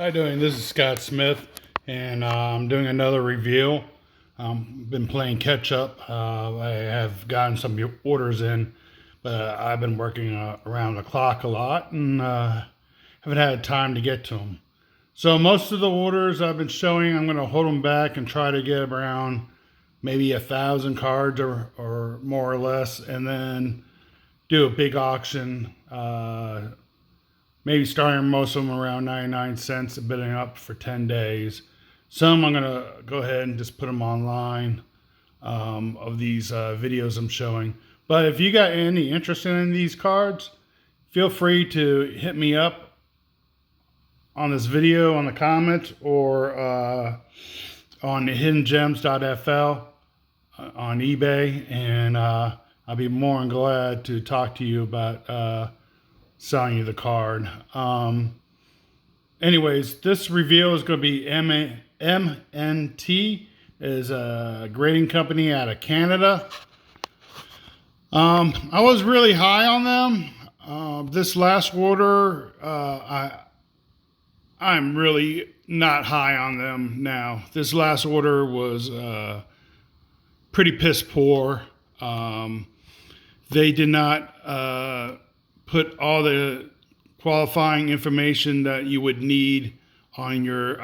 How you doing? This is Scott Smith, and I'm doing another review. Been playing catch up. I have gotten some orders in, but I've been working around the clock a lot and haven't had time to get to them. So most of the orders I've been showing, I'm going to hold them back and try to get around maybe 1,000 cards or more or less, and then do a big auction. Maybe starting most of them around 99 cents and bidding up for 10 days. Some I'm going to go ahead and just put them online of these videos I'm showing. But if you got any interest in these cards, feel free to hit me up on this video, on the comments, or on hiddengems.fl on eBay. And I'll be more than glad to talk to you about selling you the card. Anyways, this reveal is going to be MNT, is a grading company out of Canada. I was really high on them. This last order, I'm really not high on them now. This last order was pretty piss poor. They did not put all the qualifying information that you would need on your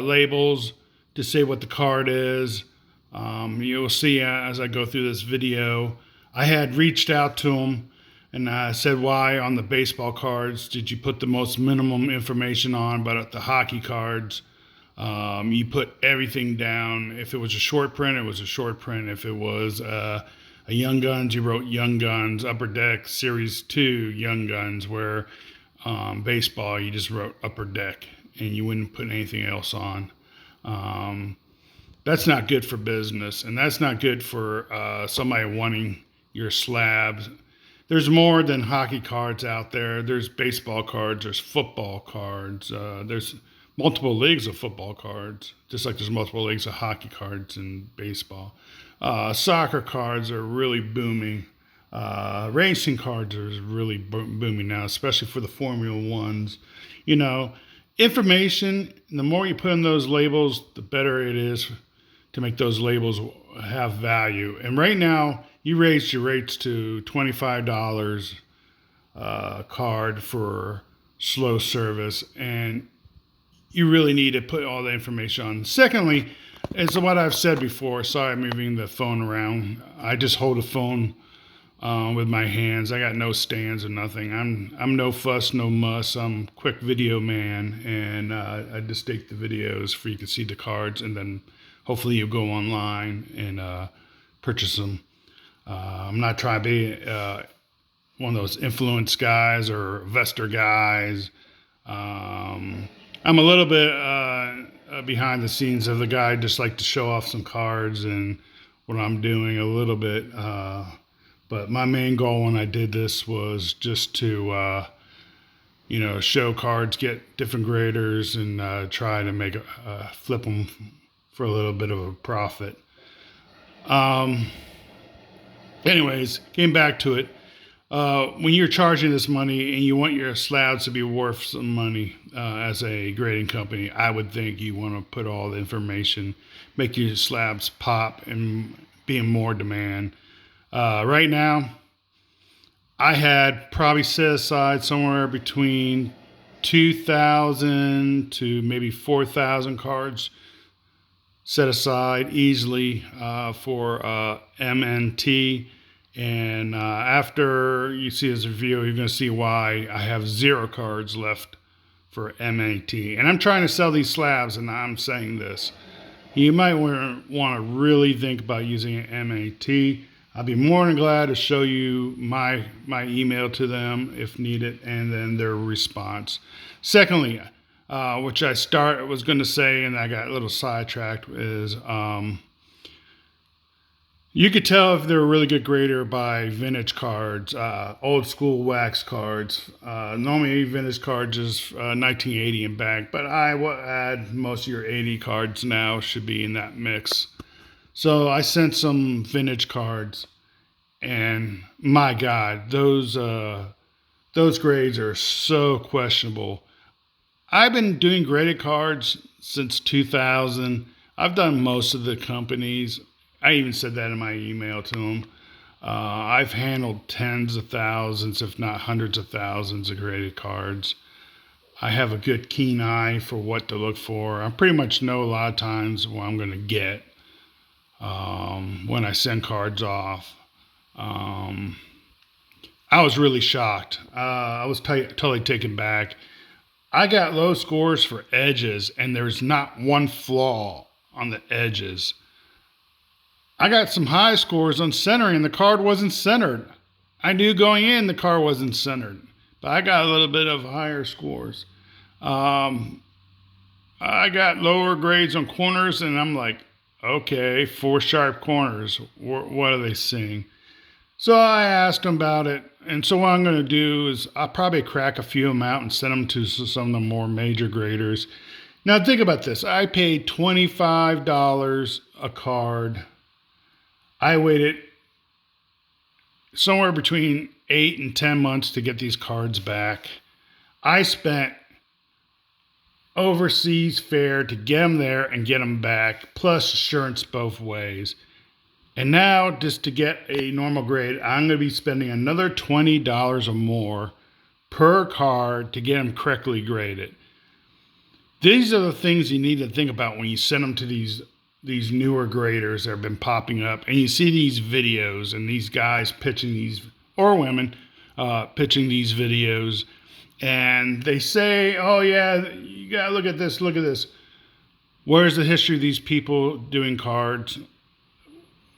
labels to say what the card is. You'll see as I go through this video. I had reached out to them and I said, why on the baseball cards did you put the most minimum information on, but at the hockey cards, you put everything down. If it was a short print, it was a short print. If it was a Young Guns, you wrote Young Guns, Upper Deck, Series 2 Young Guns, where baseball, you just wrote Upper Deck and you wouldn't put anything else on. That's not good for business, and that's not good for somebody wanting your slabs. There's more than hockey cards out there. There's baseball cards, there's football cards, there's multiple leagues of football cards, just like there's multiple leagues of hockey cards in baseball. Soccer cards are really booming. Racing cards are really booming now, especially for the Formula Ones. You know, information, the more you put in those labels, the better it is to make those labels have value. And right now, you raised your rates to $25 card for slow service, and you really need to put all the information on. Secondly, as what I've said before, sorry I'm moving the phone around. I just hold a phone with my hands. I got no stands or nothing. I'm no fuss, no muss. I'm a quick video man, and I just take the videos for you can see the cards, and then hopefully you go online and purchase them. I'm not trying to be one of those influence guys or investor guys. I'm a little bit behind the scenes of the guy, just like to show off some cards and what I'm doing a little bit. But my main goal when I did this was just to, show cards, get different graders, and try to make flip them for a little bit of a profit. Anyways, getting back to it. When you're charging this money and you want your slabs to be worth some money as a grading company, I would think you want to put all the information, make your slabs pop and be in more demand. Right now, I had probably set aside somewhere between 2,000 to maybe 4,000 cards set aside easily for MNT. And after you see this review, you're going to see why I have 0 cards left for MNT. And I'm trying to sell these slabs, and I'm saying this. You might want to really think about using an MNT. I'll be more than glad to show you my email to them if needed, and then their response. Secondly, which I was going to say, and I got a little sidetracked, is you could tell if they're a really good grader by vintage cards, old school wax cards. Normally vintage cards is 1980 and back, but I will add most of your 80 cards now should be in that mix. So I sent some vintage cards, and my God, those grades are so questionable. I've been doing graded cards since 2000. I've done most of the companies. I even said that in my email to them. I've handled tens of thousands, if not hundreds of thousands of graded cards. I have a good keen eye for what to look for. I pretty much know a lot of times what I'm going to get when I send cards off. I was really shocked. I was totally taken back. I got low scores for edges, and there's not one flaw on the edges. I got some high scores on centering, and the card wasn't centered. I knew going in the card wasn't centered, but I got a little bit of higher scores. I got lower grades on corners, and I'm like, okay, 4 sharp corners. What are they seeing? So I asked them about it. And so what I'm going to do is I'll probably crack a few of them out and send them to some of the more major graders. Now think about this. I paid $25 a card. I waited somewhere between 8 and 10 months to get these cards back. I spent overseas fare to get them there and get them back, plus assurance both ways. And now, just to get a normal grade, I'm going to be spending another $20 or more per card to get them correctly graded. These are the things you need to think about when you send them to these newer graders that have been popping up. And you see these videos and these guys pitching these, or women, pitching these videos. And they say, oh yeah, you got to look at this, look at this. Where's the history of these people doing cards?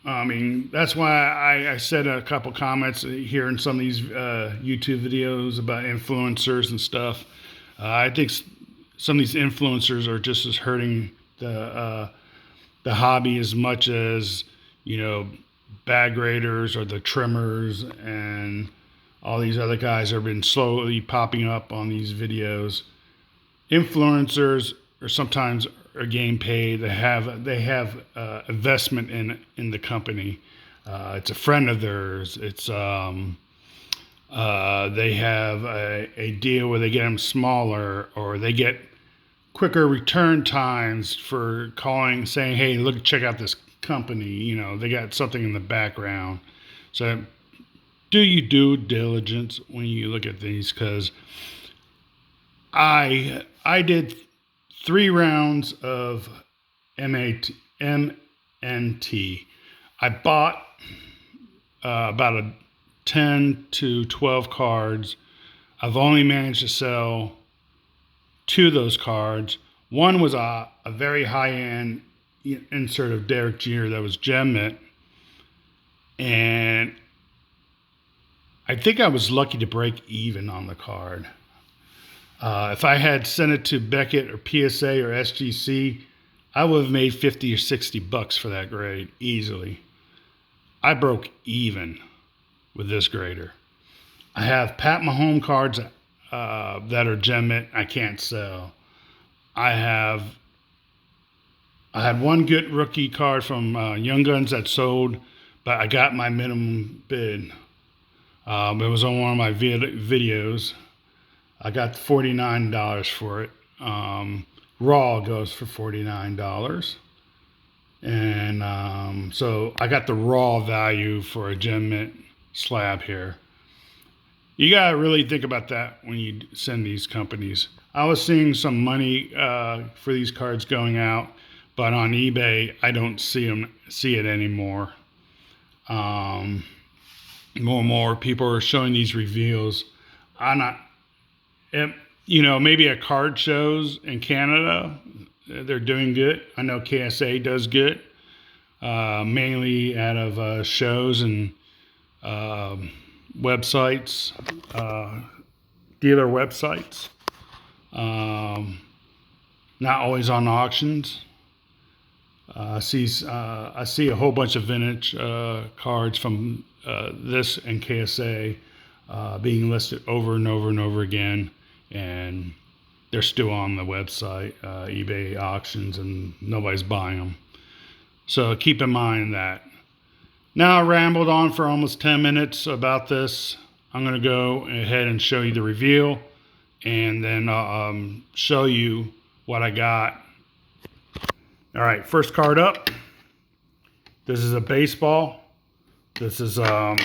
I mean, that's why I said a couple comments here in some of these YouTube videos about influencers and stuff. I think some of these influencers are just as hurting the hobby as much as, bag graders or the trimmers and all these other guys have been slowly popping up on these videos. Influencers are sometimes are getting paid. They have investment in the company. It's a friend of theirs. It's they have a deal where they get them smaller, or they get quicker return times for calling, saying, "Hey, look, check out this company." They got something in the background. So do your due diligence when you look at these, because I did 3 rounds of MNT. I bought about 10 to 12 cards. I've only managed to sell 2 of those cards. One was a very high-end insert of Derek Jeter that was gem mint. And I think I was lucky to break even on the card. If I had sent it to Beckett or PSA or SGC, I would have made $50 or $60 for that grade easily. I broke even with this grader. I have Pat Mahomes cards that are gem mint I can't sell. I had one good rookie card from Young Guns that sold, but I got my minimum bid. It was on one of my videos. I got $49 for it. Raw goes for $49. And so I got the raw value for a gem mint slab here. You got to really think about that when you send these companies. I was seeing some money for these cards going out, but on eBay, I don't see it anymore. More and more people are showing these reveals. Maybe at card shows in Canada, they're doing good. I know KSA does good, mainly out of shows and websites, dealer websites. Not always on auctions. I see a whole bunch of vintage cards from this and KSA being listed over and over and over again, and they're still on the website, eBay auctions, and nobody's buying them. So keep in mind that. Now I rambled on for almost 10 minutes about this. I'm going to go ahead and show you the reveal and then I'll show you what I got. All right, first card up. This is a baseball. This is a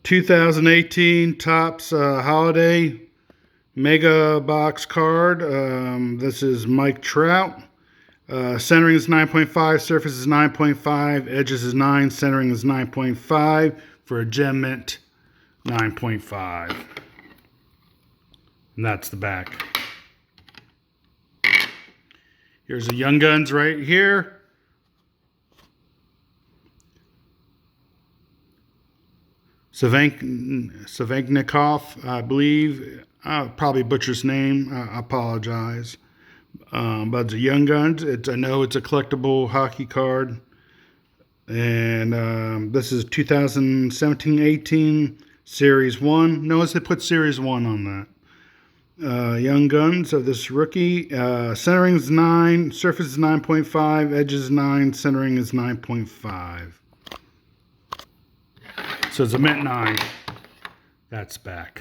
2018 Topps Holiday Mega Box card. This is Mike Trout. Centering is 9.5, surface is 9.5, edges is 9, centering is 9.5 for a gem mint 9.5. And that's the back. Here's the Young Guns right here. Savenknikov, I believe. I'll probably butcher his name. I apologize. But it's a Young Guns. I know it's a collectible hockey card. And this is 2017-18 Series 1. Notice they put Series 1 on that. Young Guns of this rookie. Centering is 9. Surface is 9.5. Edges is 9. Centering is 9.5. So it's a mint 9. That's back.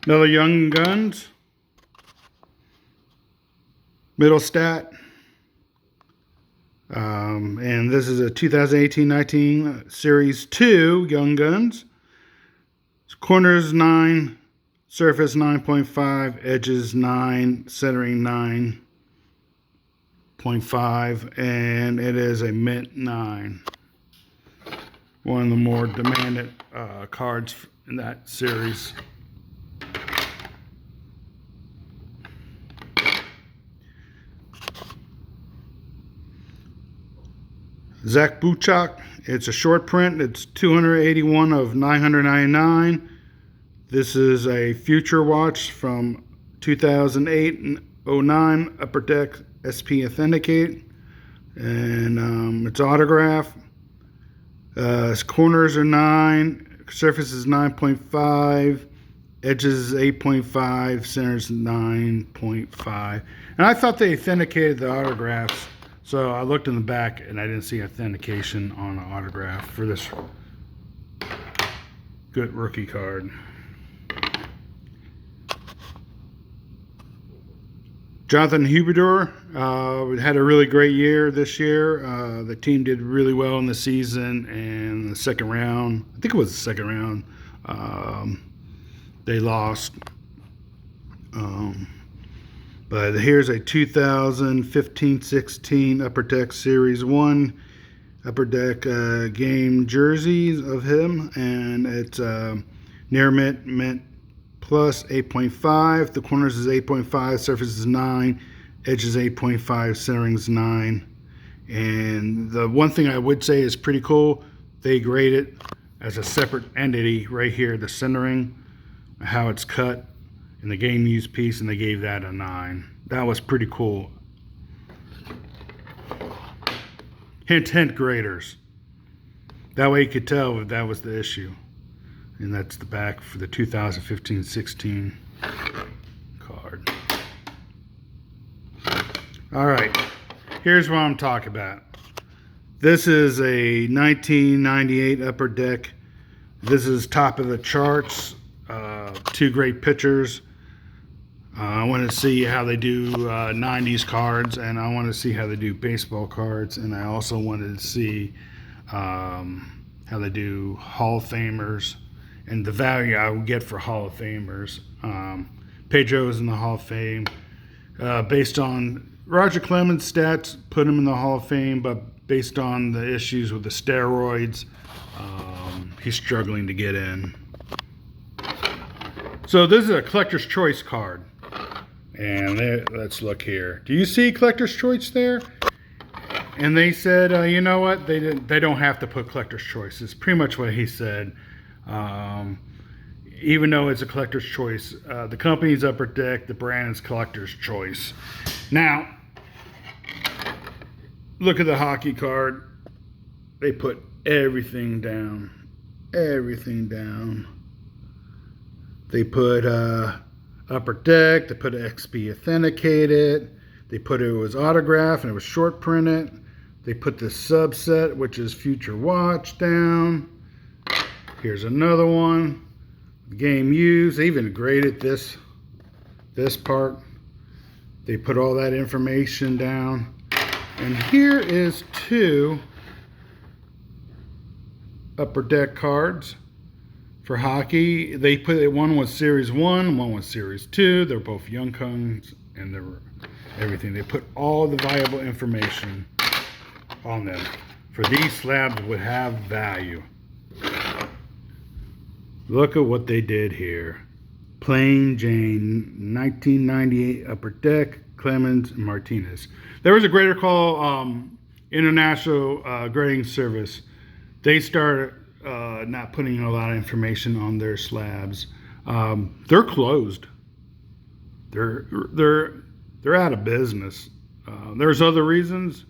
Another Young Guns. Middle stat. And this is a 2018-19 Series 2 Young Guns. Corners 9, surface 9.5, edges 9, centering 9.5, and it is a mint 9. One of the more demanded cards in that series. Zach Buchak. It's a short print. It's 281 of 999. This is a Future Watch from 2008 and 09 Upper Deck SP Authenticate. And it's autograph. Its corners are 9. Surface is 9.5. Edges is 8.5. Centers 9.5. And I thought they authenticated the autographs. So I looked in the back and I didn't see authentication on the autograph for this good rookie card. Jonathan Huberdeau had a really great year this year. The team did really well in the season, and the second round, I think it was the second round, they lost. But here's a 2015-16 Upper Deck Series 1 Upper Deck game jerseys of him, and it's near mint plus 8.5. The corners is 8.5, surface is 9, edges 8.5, centering is 9. And the one thing I would say is pretty cool, they grade it as a separate entity right here, the centering, how it's cut in the game use piece, and they gave that a 9. That was pretty cool. Hint, hint, graders. That way you could tell if that was the issue. And that's the back for the 2015-16 card. All right, here's what I'm talking about. This is a 1998 Upper Deck. This is top of the charts. 2 great pitchers. I want to see how they do 90s cards, and I want to see how they do baseball cards, and I also wanted to see how they do Hall of Famers and the value I would get for Hall of Famers. Pedro is in the Hall of Fame. Based on Roger Clemens' stats, put him in the Hall of Fame, but based on the issues with the steroids, he's struggling to get in. So this is a collector's choice card. And let's look here. Do you see collector's choice there? And they said, you know what? They don't have to put collector's choice. It's pretty much what he said. Even though it's a collector's choice, the company's Upper Deck, the brand is collector's choice. Now, look at the hockey card. They put everything down. Everything down. They put Upper Deck, they put XP Authenticated, they put it was autographed and it was short printed, They put the subset, which is Future Watch, down. Here's another one. Game used. They even graded this part. They put all that information down. And here is 2 Upper Deck cards for hockey. They put it, one was Series 1, one was Series 2. They're both Young Guns and they're everything. They put all the valuable information on them. For these slabs would have value. Look at what they did here. Plain Jane, 1998 Upper Deck, Clemens and Martinez. There was a Grader Call International Grading Service. They started not putting a lot of information on their slabs. They're closed. They're out of business. There's other reasons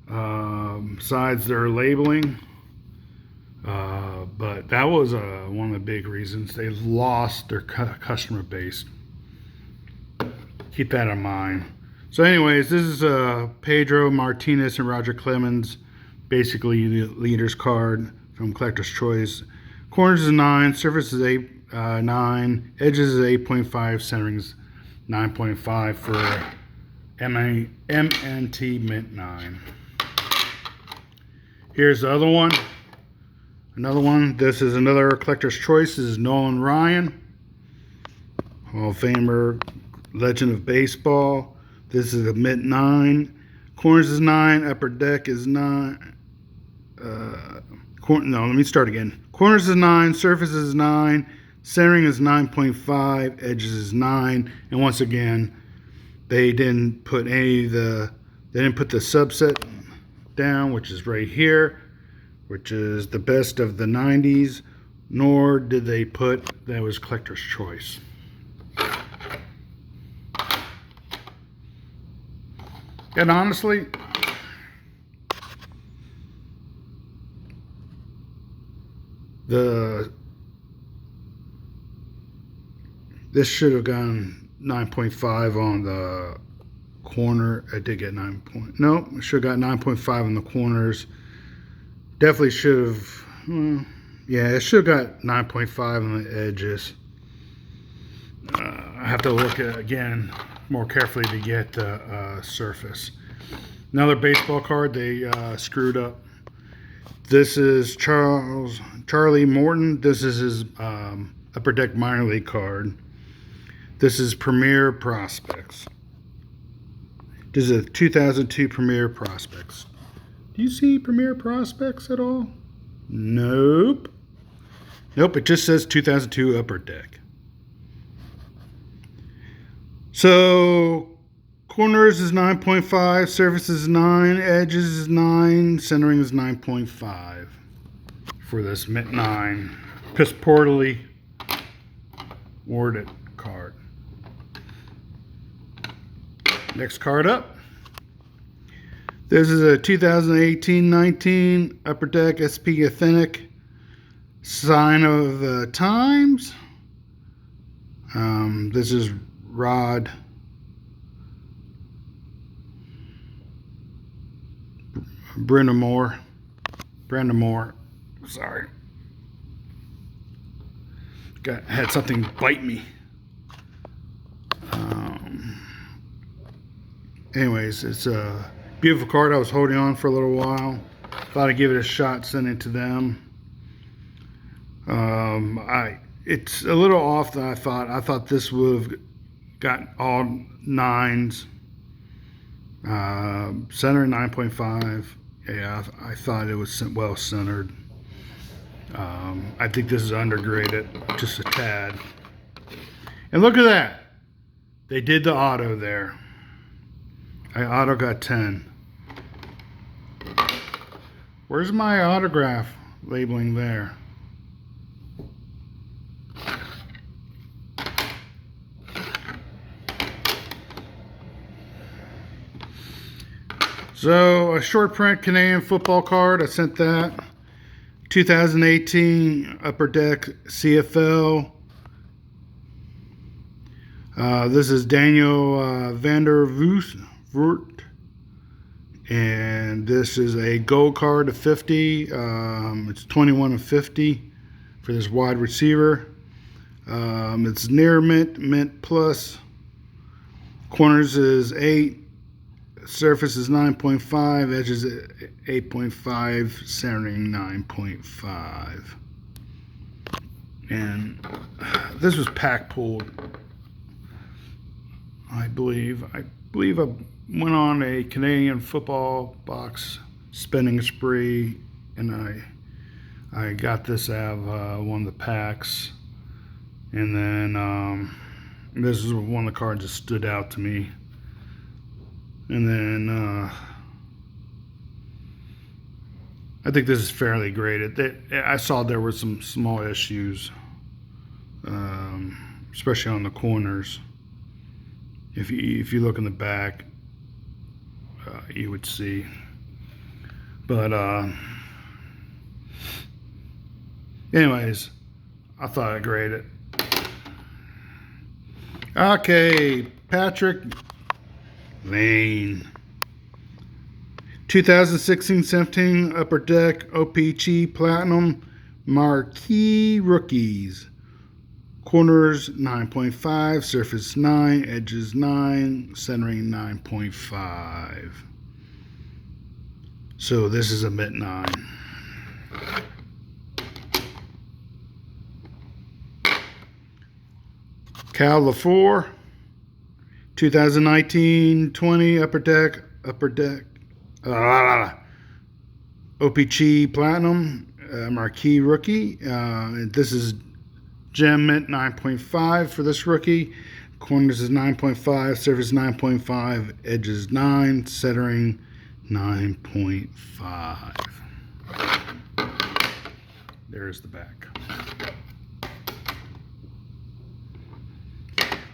besides their labeling. But that was one of the big reasons. They lost their customer base. Keep that in mind. So anyways, this is Pedro Martinez and Roger Clemens, basically the leader's card from Collector's Choice. Corners is 9, surface is 9, edges is 8.5, centering is 9.5 for MNT Mint 9. Here's the other one. Another one. This is another Collector's Choice. This is Nolan Ryan, Hall of Famer, legend of baseball. This is a Mint 9. Corners is 9. Upper Deck is 9. Let me start again. Corners is 9. Surface is 9. Centering is 9.5. Edges is 9. And once again, they didn't put they didn't put the subset down, which is right here, which is the best of the 90s, nor did they put that was Collector's Choice. And honestly, this should have gone 9.5 on the corner. I did get 9 point. No, I should have got 9.5 on the corners. Definitely should have. Yeah, it should have got 9.5 on the edges. I have to look at it again more carefully to get the surface. Another baseball card they screwed up. This is Charlie Morton. This is his Upper Deck minor league card. This is Premier Prospects. This is a 2002 Premier Prospects. Do you see Premier Prospects at all? Nope. Nope, it just says 2002 Upper Deck. So, corners is 9.5, surface is 9, edges is 9, centering is 9.5 for this Mint 9. Piss poorly worded card. Next card up. This is a 2018-19 Upper Deck SP Authentic Sign of the Times. This is Rod Brandamore. Sorry. Had something bite me. Anyways, it's a beautiful card. I was holding on for a little while. Thought I'd give it a shot, send it to them. It's a little off than I thought. I thought this would have got all 9s. Center 9.5. Yeah, I thought it was well centered. I think this is undergraded just a tad. And look at that. They did the auto there. Auto got 10. Where's my autograph labeling there? So a short print Canadian football card. I sent that. 2018 Upper Deck CFL. This is Daniel Vander Voort. And this is a gold card of 50. It's 21 of 50 for this wide receiver. It's near mint, mint plus. Corners is 8. Surface is 9.5. Edges 8.5. Centering 9.5. And this was pack pulled, I believe. I went on a Canadian football box spending spree, and I got this out of one of the packs. And then this is one of the cards that stood out to me. And then I think this is fairly graded. I saw there were some small issues, especially on the corners. If you look in the back, you would see. But anyways, I thought I'd grade it. Okay, Patrick Lane. 2016-17 Upper Deck OPC Platinum Marquee Rookies. Corners 9.5, surface 9, edges 9, centering 9.5. So this is a mint 9. Cal LaFour, 2019-20 Upper Deck OPC Platinum Marquee Rookie. This is Gem Mint 9.5 for this rookie. Corners is 9.5, surface 9.5, edges 9, centering 9.5. There's the back.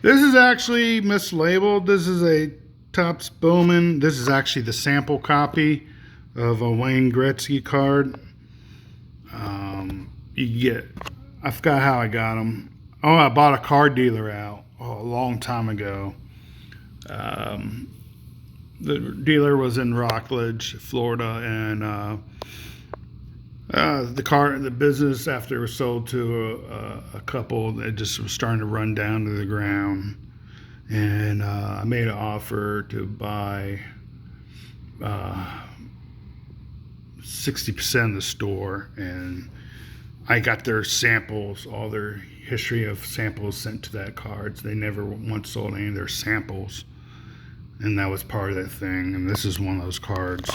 This is actually mislabeled. This is a Topps Bowman. This is actually the sample copy of a Wayne Gretzky card. I forgot how I got them. Oh, I bought a card dealer out a long time ago. The dealer was in Rockledge, Florida, and the business, after it was sold to a couple, it just was starting to run down to the ground. And I made an offer to buy 60% of the store, and I got their samples, all their history of samples sent to that cards. They never once sold any of their samples, and that was part of that thing. And this is one of those cards.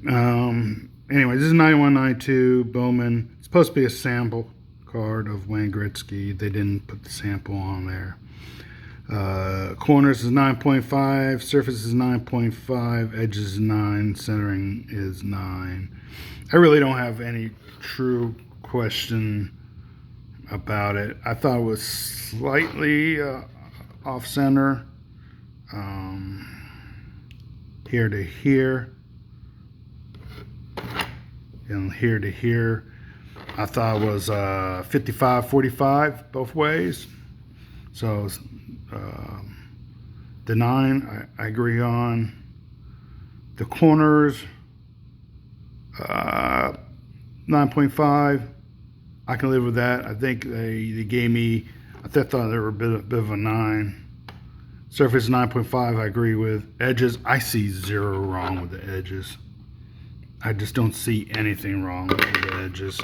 Anyway, this is 9192 Bowman. It's supposed to be a sample card of Wayne Gretzky. They didn't put the sample on there. Corners is 9.5, surface is 9.5, edges is 9, centering is 9. I really don't have any true question about it. I thought it was slightly off center, here to here, and here to here. I thought it was 55-45 both ways. So the 9 I agree on. The corners 9.5, I can live with that. I think they gave me, I thought they were a bit of a 9. Surface 9.5, I agree with. Edges, I see 0 wrong with the edges. I just don't see anything wrong with the edges.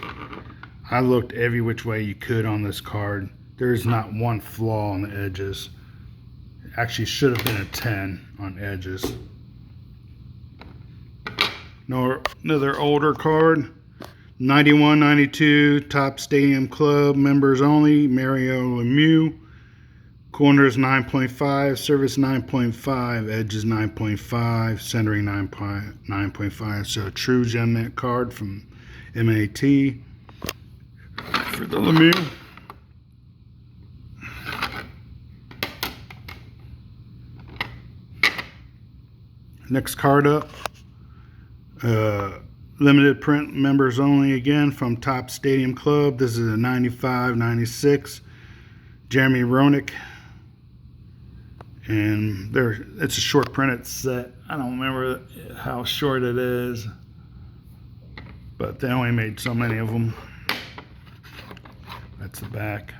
I looked every which way you could on this card. There's not one flaw on the edges. It actually should have been a 10 on edges. Another older card, 91-92 Topps Stadium Club members only, Mario Lemieux. Corners 9.5, surface 9.5, edges 9.5, centering 9.5. So a true gem net card from MNT for the Lemieux. Next card up, limited print members only again from Topps Stadium Club. This is a 95-96 Jeremy Roenick. And it's a short printed set. I don't remember how short it is, but they only made so many of them. That's the back.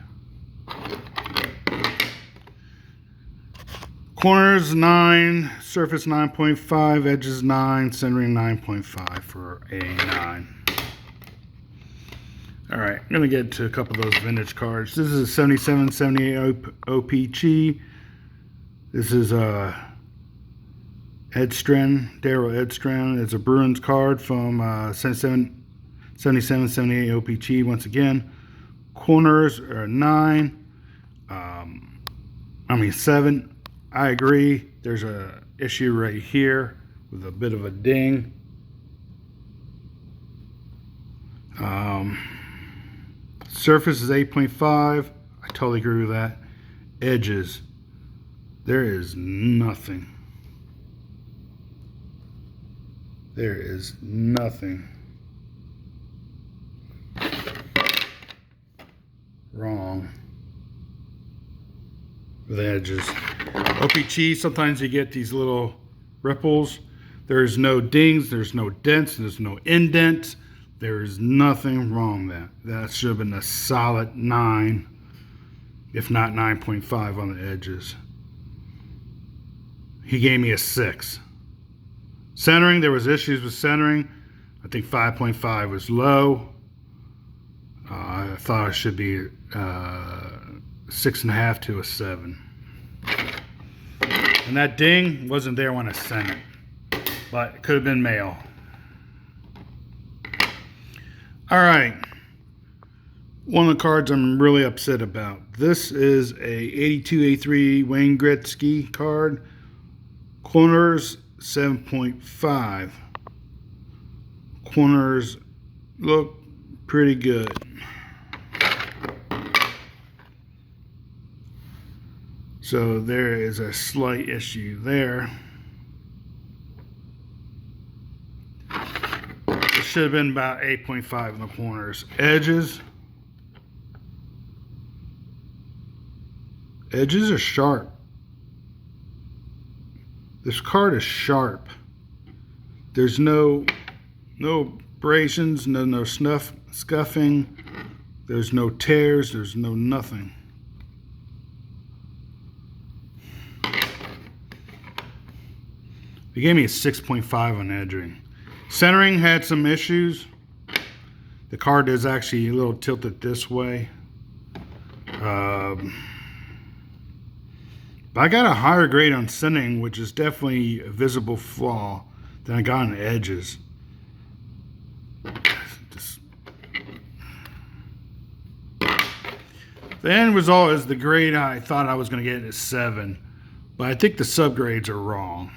Corners 9, surface 9.5, edges 9, centering 9.5 for a 9. Alright, I'm going to get to a couple of those vintage cards. This is a 77, 78 OPG. This is a Edstrand, Daryl Edstrand. It's a Bruins card from 77, 78 OPG. Once again, corners are 9. 7. I agree. There's a issue right here with a bit of a ding. Surface is 8.5. I totally agree with that. Edges, there is nothing. There is nothing wrong with edges. OPG, sometimes you get these little ripples. There's no dings, there's no dents, there's no indents. There's nothing wrong with that. That should have been a solid 9, if not 9.5 on the edges. He gave me a 6. Centering, there was issues with centering. I think 5.5 was low. I thought it should be 6.5 to a 7. And that ding wasn't there when I sent it, but it could have been mail. All right, one of the cards I'm really upset about. This is a 82-83 Wayne Gretzky card. Corners 7.5. Corners look pretty good. So there is a slight issue there. It should have been about 8.5 in the corners. Edges are sharp. This card is sharp. There's no abrasions, no scuffing. There's no tears. There's no nothing. They gave me a 6.5 on edging. Centering had some issues. The card is actually a little tilted this way. But I got a higher grade on centering, which is definitely a visible flaw, than I got on the edges. The end result is the grade I thought I was going to get is 7, but I think the subgrades are wrong.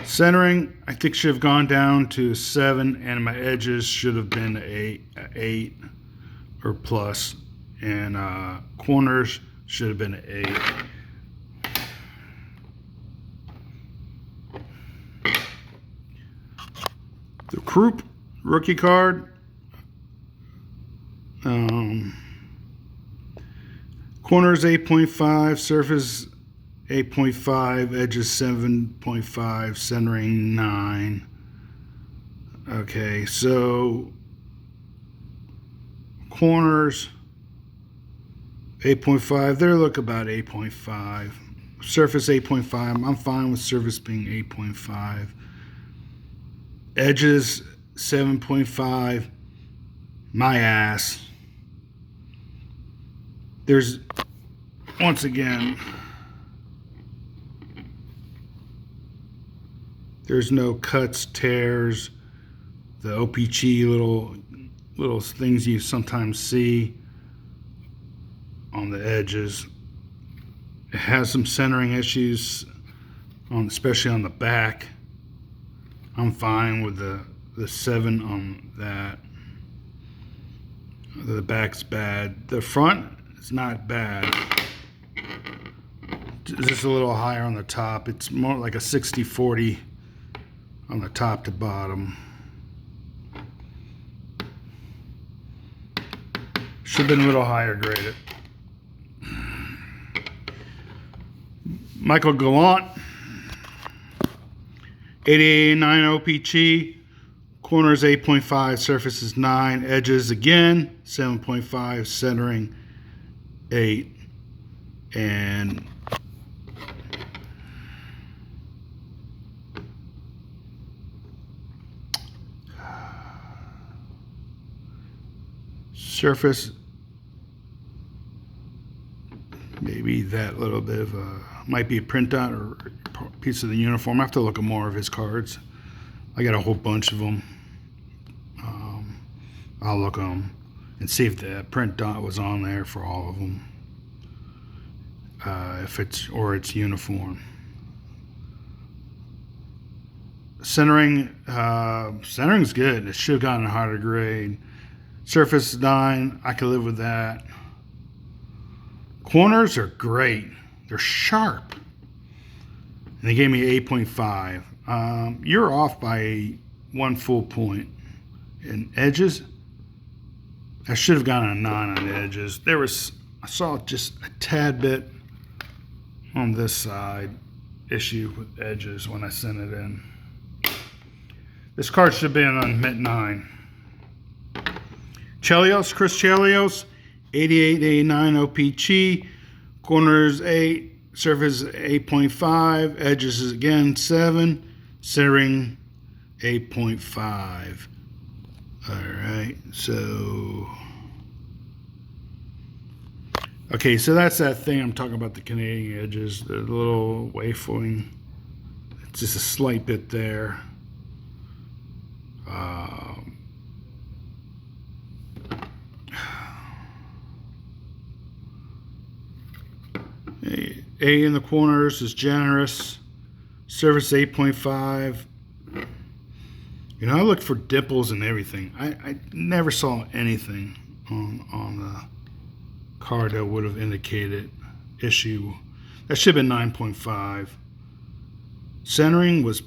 Centering, I think, should have gone down to 7, and my edges should have been 8 or plus, and corners should have been 8. The Trout rookie card. Corners 8.5, surface 8.5, edges 7.5, centering 9. Okay, so corners 8.5, they look about 8.5. Surface 8.5, I'm fine with surface being 8.5. Edges 7.5, my ass. There's, once again, there's no cuts, tears, the OPG little things you sometimes see on the edges. It has some centering issues, especially on the back. I'm fine with the 7 on that. The back's bad. The front is not bad. It's just a little higher on the top. It's more like a 60-40 on the top to bottom. Should have been a little higher graded. Michael Gallant, 8889 OPG, corners 8.5, surfaces 9, edges again 7.5, centering 8, and surface, maybe that little bit of might be a printout or a piece of the uniform. I have to look at more of his cards. I got a whole bunch of them. I'll look at them and see if the print dot was on there for all of them. If it's uniform. Centering's good. It should have gotten a higher grade. Surface 9, I could live with that. Corners are great. They're sharp. And they gave me 8.5. You're off by 1 full point. And edges, I should have gotten a 9 on the edges. I saw just a tad bit on this side issue with edges when I sent it in. This card should have been on mint 9. Chris Chelios, 8889 OPG, corners 8, surface 8.5, edges is again 7, centering 8.5. Alright, so okay, so that's that thing I'm talking about, the Canadian edges, the little wayfolding. It's just a slight bit there. A in the corners is generous. Surface 8.5. You know, I looked for dimples and everything. I never saw anything on the card that would have indicated issue. That should have been 9.5. Centering was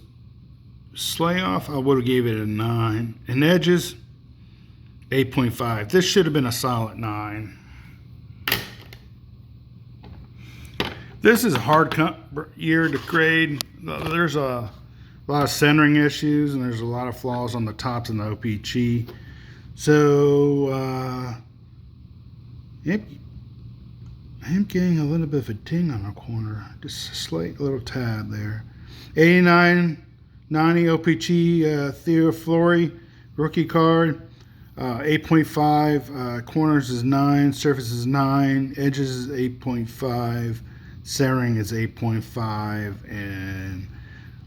slightly off. I would have gave it a 9. And edges, 8.5. This should have been a solid 9. This is a hard year to grade. There's a lot of centering issues, and there's a lot of flaws on the tops in the OPG. So, yep, I am getting a little bit of a ding on the corner. Just a slight little tab there. 89, 90 OPG, Theo Fleury, rookie card. 8.5, corners is 9, surface is 9, edges is 8.5. Centering is 8.5, and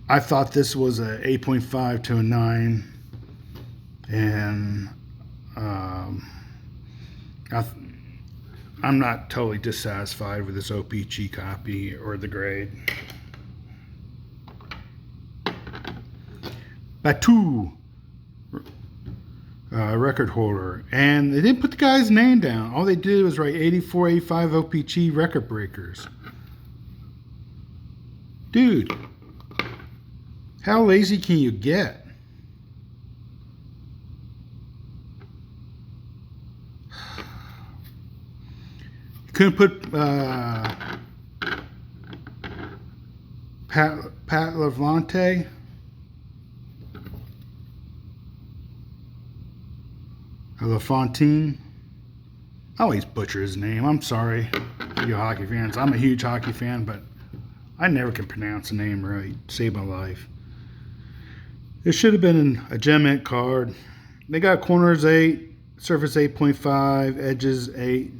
I thought this was a 8.5 to a 9, and I'm not totally dissatisfied with this OPG copy or the grade. Batu, record holder, and they didn't put the guy's name down. All they did was write 84, 85 OPG record breakers. Dude, how lazy can you get? You couldn't put Pat Levante? Or LaFontaine? I always butcher his name. I'm sorry, you hockey fans. I'm a huge hockey fan, but I never can pronounce a name right. Saved my life. It should have been a gem mint card. They got corners 8, surface 8.5, edges 8,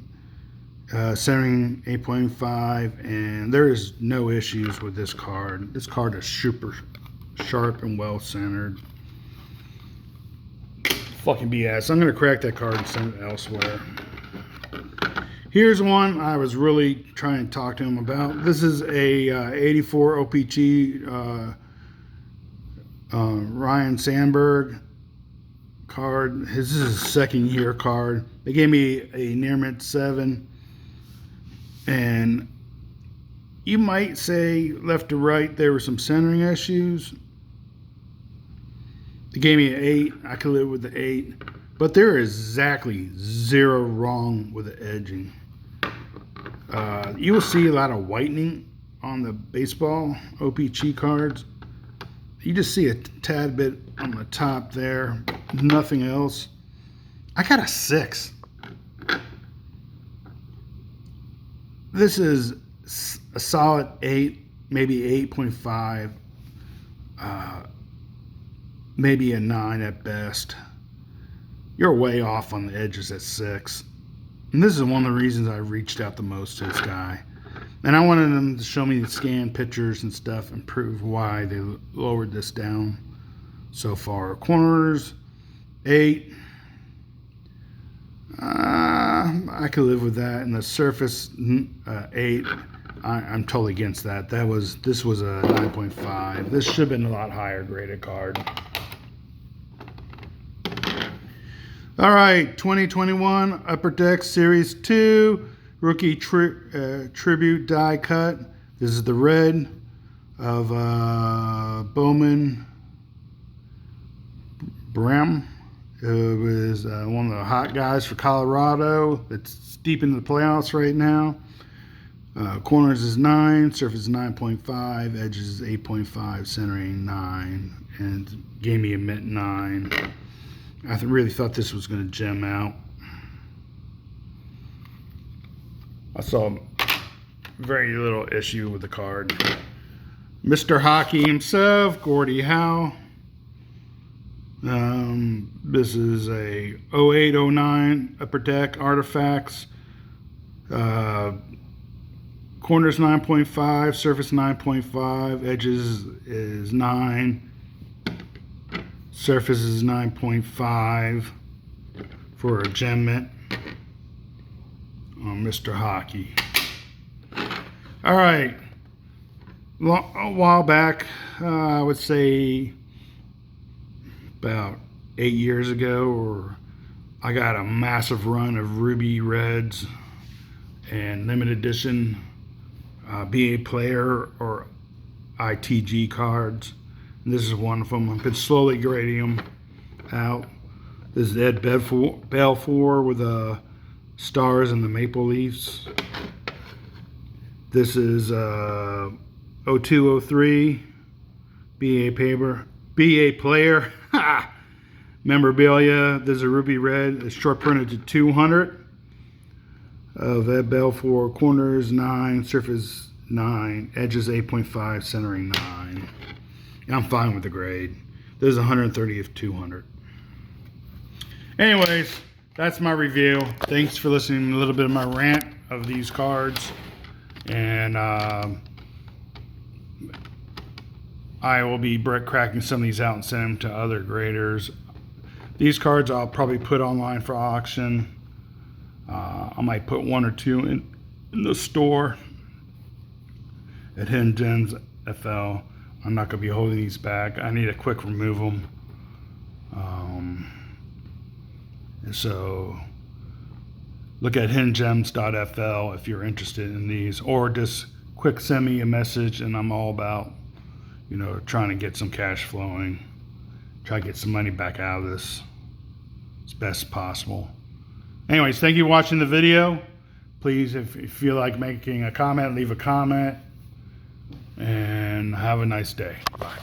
centering 8.5, and there is no issues with this card. This card is super sharp and well centered. Fucking BS. I'm gonna crack that card and send it elsewhere. Here's one I was really trying to talk to him about. This is a 84 OPG Ryan Sandberg card. This is his second year card. They gave me a near mint 7. And you might say left to right there were some centering issues. They gave me an 8. I could live with the 8. But there is exactly 0 wrong with the edging. You will see a lot of whitening on the baseball OPC cards. You just see a tad bit on the top there, nothing else. I got a 6. This is a solid 8, maybe 8.5, maybe a 9 at best. You're way off on the edges at 6. And this is one of the reasons I reached out the most to this guy. And I wanted them to show me the scan pictures and stuff and prove why they lowered this down so far. Corners, 8. I could live with that. And the surface, 8. I'm totally against that. This was a 9.5. This should have been a lot higher graded card. All right, 2021 Upper Deck Series 2 Rookie Tribute Die Cut. This is the red of Bowman Bram. It was one of the hot guys for Colorado. It's deep into the playoffs right now. Corners is 9, surface is 9.5, edges is 8.5, centering 9, and gave me a mint 9. I really thought this was going to gem out. I saw very little issue with the card. Mr. Hockey himself, Gordie Howe. This is a 08-09 Upper Deck Artifacts. Corners 9.5, surface 9.5, edges is 9. Surface is 9.5 for a gem mint on Mr. Hockey. All right, a while back, I would say about 8 years ago, I got a massive run of Ruby Reds and limited edition BA player or ITG cards. And this is one of them. I've been slowly grading them out. This is Red Belfour with the stars and the maple leaves. This is 0203 BA player memorabilia. This is a ruby red. It's short printed to 200 of Red Belfour. Corners 9, surface 9, edges 8.5, centering 9. I'm fine with the grade. This is 130 of 200. Anyways, that's my review. Thanks for listening to a little bit of my rant of these cards. And I will be cracking some of these out and send them to other graders. These cards I'll probably put online for auction. I might put 1 or 2 in the store at Hidden Gems FL. I'm not going to be holding these back. I need a quick remove them. So look at hiddengems.fl if you're interested in these, or just quick send me a message, and I'm all about, trying to get some cash flowing, try to get some money back out of this as best as possible. Anyways, thank you for watching the video. Please, if you feel like making a comment, leave a comment. And have a nice day. Bye.